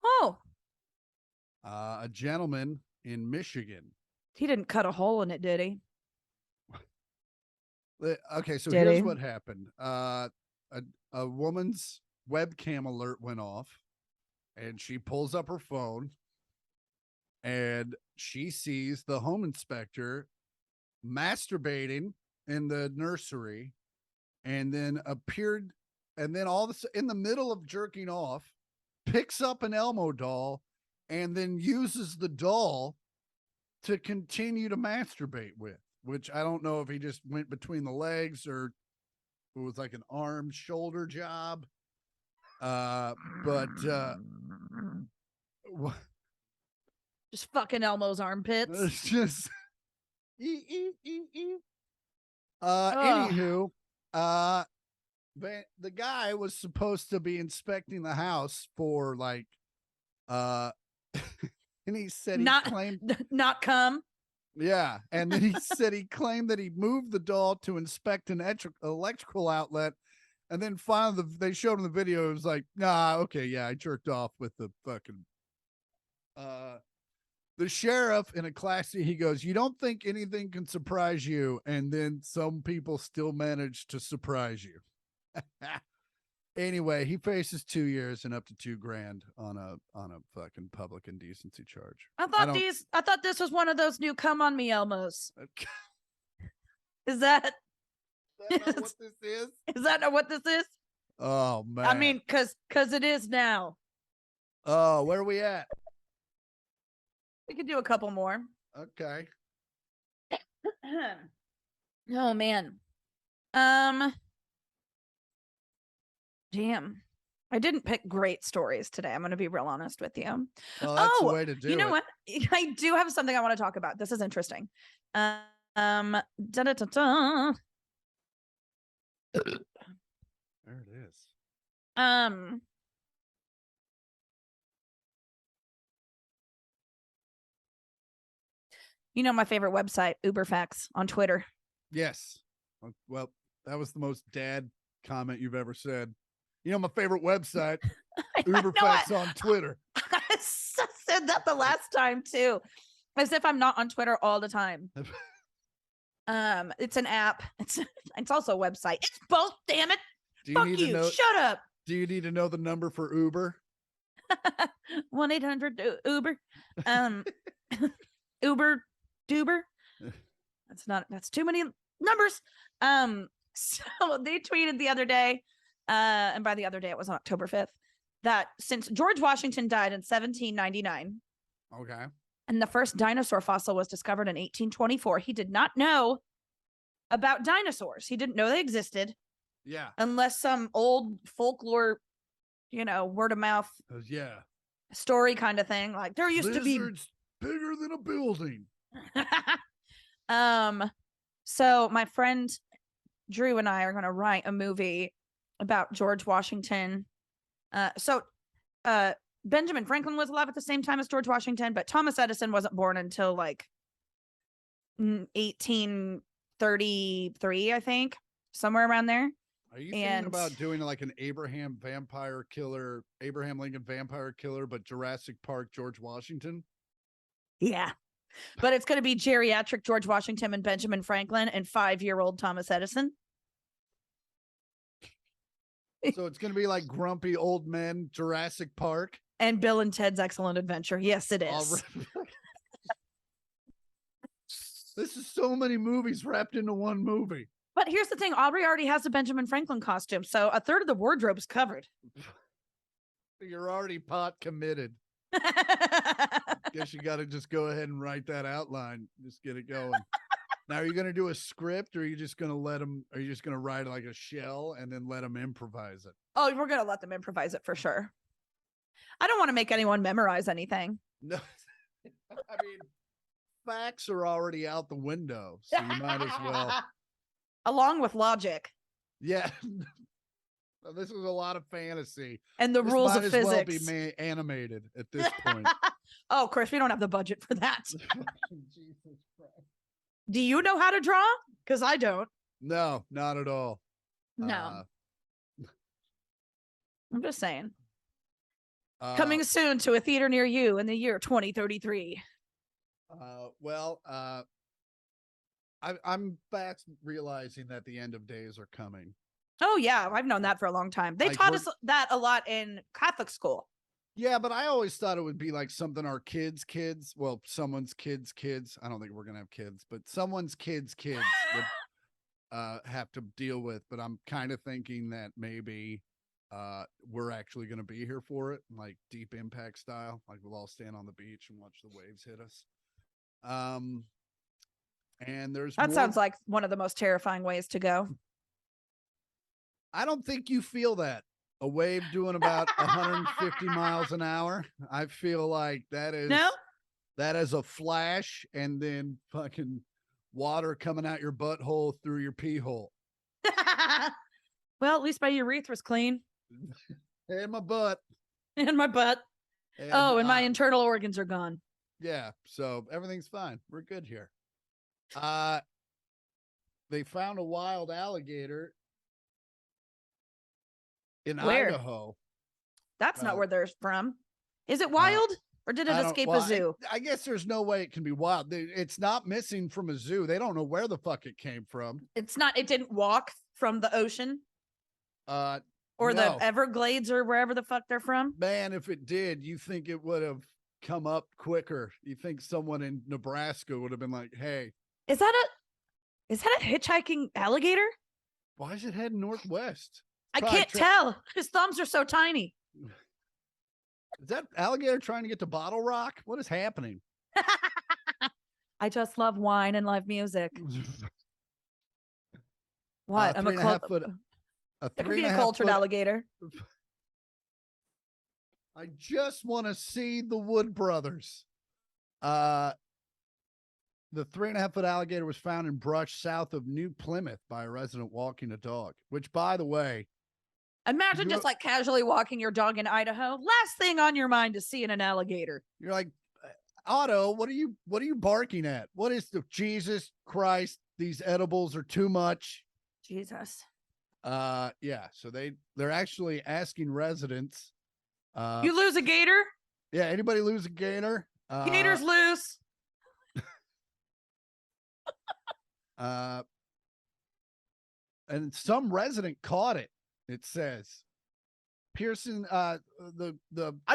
Oh. A gentleman in Michigan. He didn't cut a hole in it, did he? Okay, so here's what happened. A woman's webcam alert went off, and she pulls up her phone, and she sees the home inspector masturbating in the nursery, and then all of a sudden, in the middle of jerking off, picks up an Elmo doll and then uses the doll to continue to masturbate with, which I don't know if he just went between the legs or it was like an arm shoulder job. Just fucking Elmo's armpits. It's just anywho, the guy was supposed to be inspecting the house for like and he said claimed not come. Yeah, and then he said he claimed that he moved the doll to inspect an electrical outlet, and then finally they showed him the video. It was like, nah, okay, yeah, I jerked off with the fucking the sheriff in a classy. He goes, "You don't think anything can surprise you," and then some people still manage to surprise you. Anyway, he faces 2 years and up to $2,000 on a fucking public indecency charge. I thought this was one of those new "Come on Me" Elmos. Is that not what this is? Is that not what this is? Oh man! I mean, cause it is now. Oh, where are we at? We could do a couple more. Okay. Oh man. Damn. I didn't pick great stories today. I'm going to be real honest with you. Well, that's the way to do it. You know what? I do have something I want to talk about. This is interesting. There it is. You know my favorite website, Uberfacts on Twitter. Yes. Well, that was the most dad comment you've ever said. You know my favorite website, Uberfacts on Twitter. I said that the last time too, as if I'm not on Twitter all the time. It's an app. It's also a website. It's both. Damn it! Fuck you! Shut up. Do you need to know the number for Uber? 1-800-Uber. Uber Duber. That's too many numbers. So they tweeted the other day, and by the other day it was on October 5th, that since George Washington died in 1799, okay, and the first dinosaur fossil was discovered in 1824, he did not know about dinosaurs. He didn't know they existed. Yeah. Unless some old folklore, word of mouth story kind of thing. Like there used to be bigger than a building. So my friend Drew and I are going to write a movie about George Washington. Benjamin Franklin was alive at the same time as George Washington, but Thomas Edison wasn't born until like 1833, I think, somewhere around there. Are you thinking about doing like an Abraham Lincoln vampire killer, but Jurassic Park George Washington? Yeah. But it's going to be geriatric George Washington and Benjamin Franklin and 5-year-old Thomas Edison. So it's going to be like grumpy old men, Jurassic Park. And Bill and Ted's Excellent Adventure. Yes, it is. This is so many movies wrapped into one movie. But here's the thing. Aubrey already has a Benjamin Franklin costume, so a third of the wardrobe is covered. You're already pot committed. Guess you got to just go ahead and write that outline. Just get it going. Now, are you going to do a script, or are you just going to are you just going to write like a shell and then let them improvise it? Oh, we're going to let them improvise it for sure. I don't want to make anyone memorize anything. No, I mean, facts are already out the window, so you might as well. Along with logic. Yeah. This is a lot of fantasy. And the rules of physics. Well be animated at this point. Oh, of course, we don't have the budget for that. Jesus Christ. Do you know how to draw? Because I don't. No, not at all. No. I'm just saying. Coming soon to a theater near you in the year 2033. I'm fast realizing that the end of days are coming. Oh, yeah. I've known that for a long time. They taught us that a lot in Catholic school. Yeah, but I always thought it would be like something our kids, well, someone's kids. I don't think we're going to have kids, but someone's kids would have to deal with. But I'm kind of thinking that maybe we're actually going to be here for it, like Deep Impact style. Like we'll all stand on the beach and watch the waves hit us. And that sounds like one of the most terrifying ways to go. I don't think you feel that. A wave doing about 150 miles an hour. I feel like that is a flash and then fucking water coming out your butthole through your pee hole. Well, at least my urethra's clean. And my butt. And my butt. And my internal organs are gone. Yeah, so everything's fine. We're good here. They found a wild alligator in Idaho. That's not where they're from. Is it wild or did it escape a zoo? I guess there's no way it can be wild. It's not missing from a zoo. They don't know where the fuck it came from. It didn't walk from the ocean? Or no. the Everglades or wherever the fuck they're from? Man, if it did, you think it would have come up quicker. You think someone in Nebraska would have been like, hey. Is that a hitchhiking alligator? Why is it heading northwest? I can't tell. His thumbs are so tiny. Is that alligator trying to get to Bottle Rock? What is happening? I just love wine and live music. What? I'm a could be a cultured alligator. I just want to see the Wood Brothers. The 3.5-foot alligator was found in brush south of New Plymouth by a resident walking a dog, which, by the way, Imagine just like casually walking your dog in Idaho. Last thing on your mind is seeing an alligator. you're like, Otto, what are you barking at? What is the Jesus Christ? These edibles are too much. Jesus. Yeah. So they're actually asking residents. You lose a gator? Yeah. Anybody lose a gator? Gator's loose. And some resident caught it. It says Pearson, I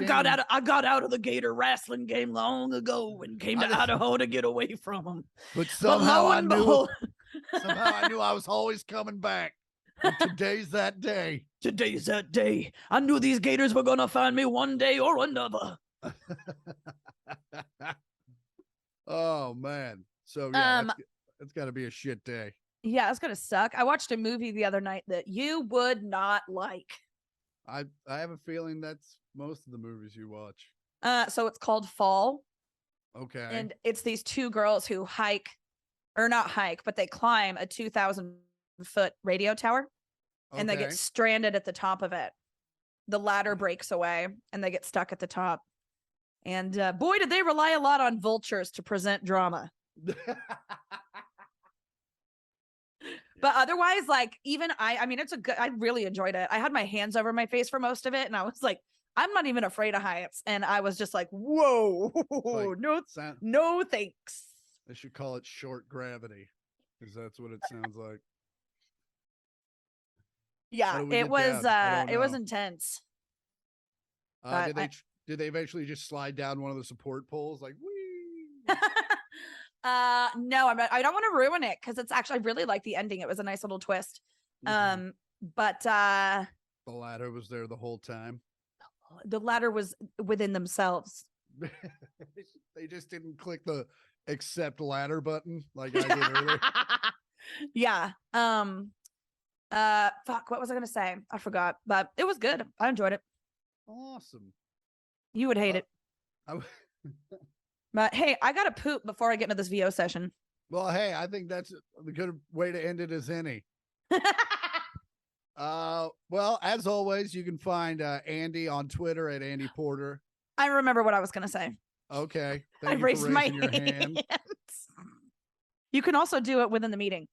got out of the gator wrestling game long ago and came to Idaho to get away from them. But somehow I knew behold, somehow I knew I was always coming back. And today's that day. Today's that day. I knew these gators were gonna find me one day or another. Oh man. So yeah, it's got to be a shit day. Yeah, it's gonna suck. I watched a movie the other night that you would not like. I have a feeling that's most of the movies you watch. So it's called Fall. Okay. And it's these two girls who but they climb a 2,000-foot radio tower and they get stranded at the top of it. The ladder breaks away and they get stuck at the top. And boy, did they rely a lot on vultures to present drama. But otherwise, like, even I mean, I really enjoyed it. I had my hands over my face for most of it. And I was like, I'm not even afraid of heights. And I was just like, whoa, like, no thanks. They should call it short gravity, because that's what it sounds like. Yeah, it was intense. Did they eventually just slide down one of the support poles? Like, whee! No, I don't want to ruin it because it's actually, I really like the ending. It was a nice little twist. Mm-hmm. But the ladder was there the whole time. The ladder was within themselves. They just didn't click the accept ladder button like I did earlier. Yeah. Fuck, what was I gonna say? I forgot, but it was good. I enjoyed it. Awesome. You would hate it. But hey, I gotta poop before I get into this VO session. Well, hey, I think that's a good way to end it as any. Well, as always, you can find Andi on Twitter at Andi Porter. I remember what I was gonna say. Okay. I raised my hand. You can also do it within the meeting.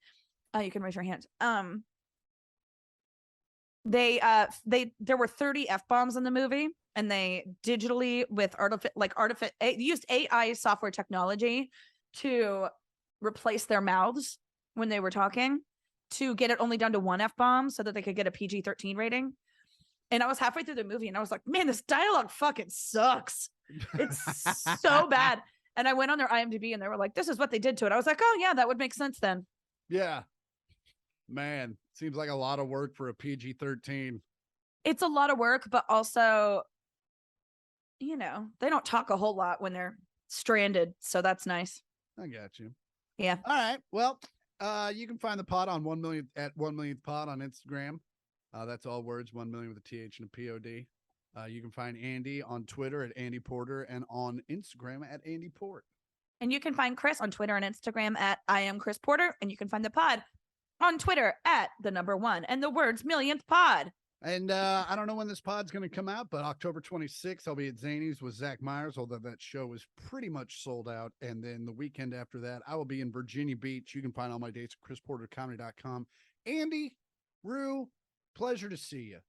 You can raise your hand. There were 30 F-bombs in the movie, and they digitally with used AI software technology to replace their mouths when they were talking to get it only down to 1 F-bomb so that they could get a PG-13 rating. And I was halfway through the movie and I was like, man, this dialogue fucking sucks. It's so bad. And I went on their IMDb and they were like, this is what they did to it. I was like, oh yeah, that would make sense then. Yeah. Man, seems like a lot of work for a PG-13. It's a lot of work, but also, you know, they don't talk a whole lot when they're stranded. So that's nice. I got you. Yeah. All right. Well, you can find the pod on 1 million at 1 millionth pod on Instagram. That's all words, 1 million with a TH and a POD. You can find Andi on Twitter at Andi Porter and on Instagram at Andi Port. And you can find Chris on Twitter and Instagram at I am Chris Porter. And you can find the pod on Twitter at @1 and the words millionth pod. And I don't know when this pod's going to come out, but October 26th, I'll be at Zany's with Zach Myers, although that show is pretty much sold out. And then the weekend after that, I will be in Virginia Beach. You can find all my dates at chrisportercomedy.com. Andi, Rue, pleasure to see you.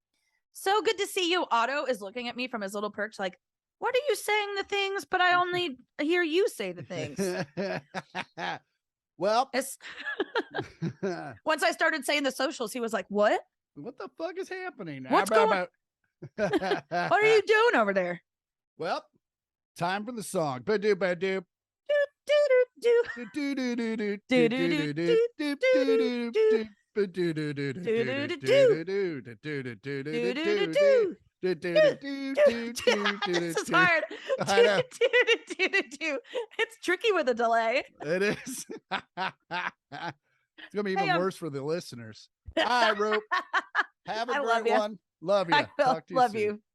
So good to see you. Otto is looking at me from his little perch like, what are you saying the things, but I only hear you say the things. Well, once I started saying the socials, he was like, what? What the fuck is happening? What's going on? What are you doing over there? Well, time for the song. Ba-doop, ba-doop. This is hard. It's tricky with a delay. It is. It's gonna be even worse for the listeners. All right, Rope. Have a great one. Love you. Love you.